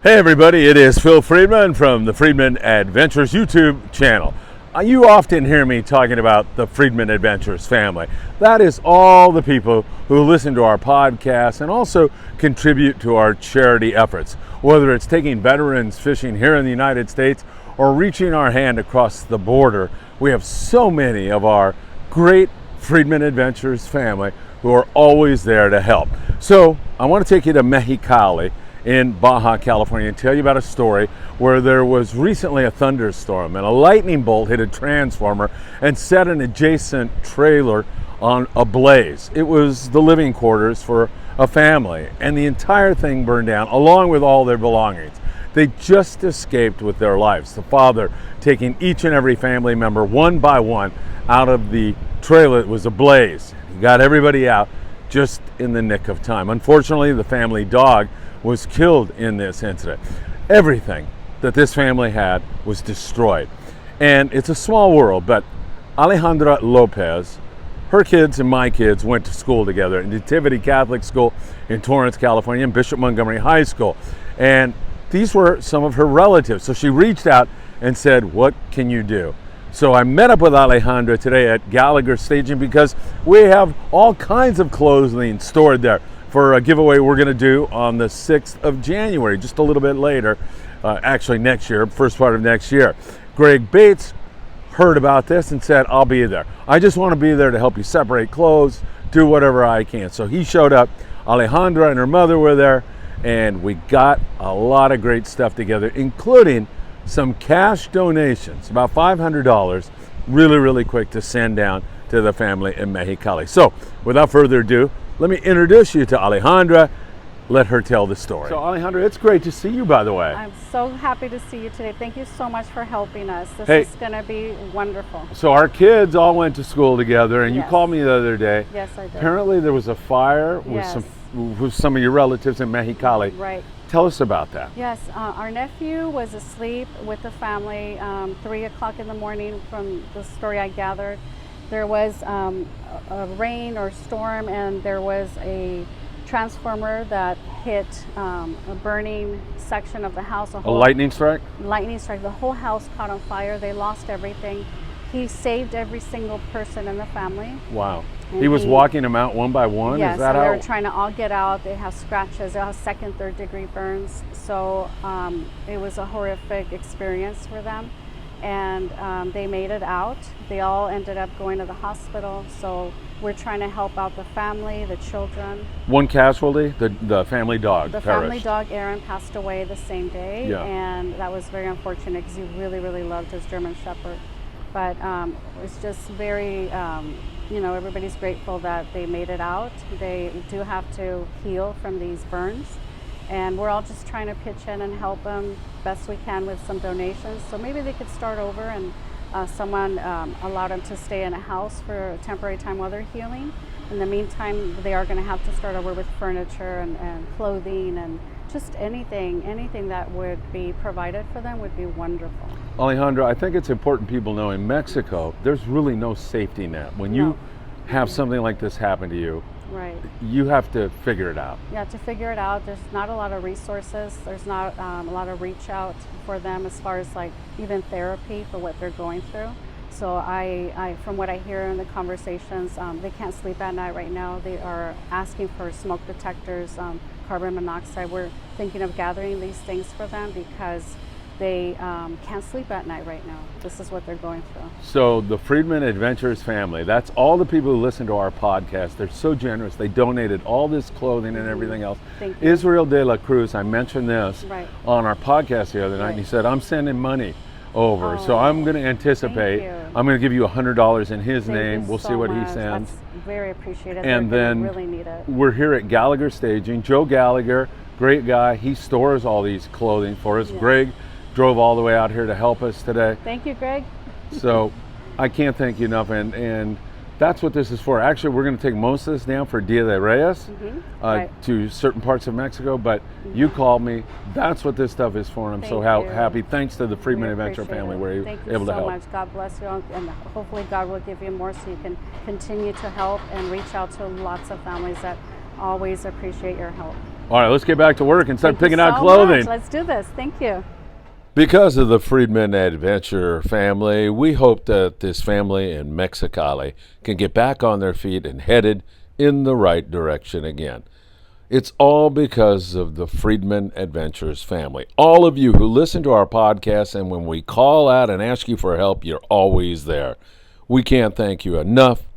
Hey everybody, it is Phil Friedman from the Friedman Adventures YouTube channel. You often hear me talking about the Friedman Adventures family. That is all the people who listen to our podcast and also contribute to our charity efforts, whether it's taking veterans fishing here in the United States or reaching our hand across the border. We have so many of our great Friedman Adventures family who are always there to help. So I want to take you to Mexicali in Baja California and tell you about a story where there was recently a thunderstorm and a lightning bolt hit a transformer and set an adjacent trailer on ablaze. It was the living quarters for a family, and the entire thing burned down along with all their belongings. They just escaped with their lives, the father taking each and every family member one by one out of the trailer that was ablaze. He got everybody out just in the nick of time. Unfortunately, the family dog was killed in this incident. Everything that this family had was destroyed. And it's a small world, but Alejandra Lopez, her kids and my kids went to school together in Nativity Catholic School in Torrance, California, and Bishop Montgomery High School. And these were some of her relatives. So she reached out and said, "What can you do?" So I met up with Alejandra today at Gallagher Staging because we have all kinds of clothing stored there for a giveaway we're going to do on the 6th of January, just a little bit later, actually next year, first part of next year. Greg Bates heard about this and said, "I'll be there. I just want to be there to help you separate clothes, do whatever I can." So he showed up, Alejandra and her mother were there, and we got a lot of great stuff together, including some cash donations, about $500, really quick to send down to the family in Mexicali. So without further ado, let me introduce you to Alejandra. Let her tell the story. So Alejandra, it's great to see you, by the way. I'm so happy to see you today. Thank you so much for helping us. This is going to be wonderful. So our kids all went to school together, and Yes. you called me the other day. Yes, I did. Apparently there was a fire Yes. with some of your relatives in Mexicali. Right. Tell us about that. Yes, our nephew was asleep with the family 3 o'clock in the morning from the story I gathered. There was a rain or storm, and there was a transformer that hit a burning section of the house. A lightning strike? Lightning strike. The whole house caught on fire. They lost everything. He saved every single person in the family. Wow. And He was walking them out one by one? Yes, Is that and how? they were trying to all get out. They have scratches. They have second, third degree burns. So it was a horrific experience for them. And they made it out. They all ended up going to the hospital. So we're trying to help out the family, the children. One casualty, the family dog The perished. family dog, Aaron, passed away the same day. Yeah. And that was very unfortunate because he really loved his German Shepherd. But it's just very, everybody's grateful that they made it out. They do have to heal from these burns. And we're all just trying to pitch in and help them best we can with some donations. So maybe they could start over and someone allowed them to stay in a house for a temporary time while they're healing. In the meantime, they are going to have to start over with furniture and clothing and just anything that would be provided for them would be wonderful. Alejandra, I think it's important people know in Mexico, there's really no safety net. When you have something like this happen to you, right, you have to figure it out. Yeah, to figure it out. There's not a lot of resources. There's not a lot of reach out for them as far as like even therapy for what they're going through. So I from what I hear in the conversations, they can't sleep at night right now. They are asking for smoke detectors, carbon monoxide. We're thinking of gathering these things for them because they can't sleep at night right now. This is what they're going through. So the Friedman Adventures family, that's all the people who listen to our podcast. They're so generous. They donated all this clothing and everything else. Thank you. Israel de la Cruz, I mentioned this Right. on our podcast the other night, and he said, "I'm sending money over." So I'm going to anticipate. you. I'm going to give you $100 in his Thank name. you We'll so see what he much. sends. That's very appreciated. And They're then gonna really need it. we're here at Gallagher Staging. Joe Gallagher, great guy. He stores all these clothing for us. Yeah. Greg drove all the way out here to help us today. Thank you, Greg. So I can't thank you enough. And that's what this is for. Actually, we're going to take most of this down for Dia de Reyes Right. to certain parts of Mexico. But you called me. That's what this stuff is for. I'm so Thank you. happy. Thanks to the Friedman Adventure appreciate family, it. we're Thank you able to so help. much. God bless you, and hopefully God will give you more so you can continue to help and reach out to lots of families that always appreciate your help. All right, let's get back to work and start Thank you picking out so clothing. much. Let's do this. Thank you. Because of the Friedman Adventure family, we hope that this family in Mexicali can get back on their feet and headed in the right direction again. It's all because of the Friedman Adventures family. All of you who listen to our podcast, and when we call out and ask you for help, you're always there. We can't thank you enough.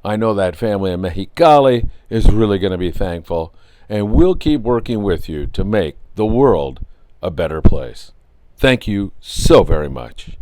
I know that family in Mexicali is really going to be thankful, and we'll keep working with you to make the world a better place. Thank you so very much.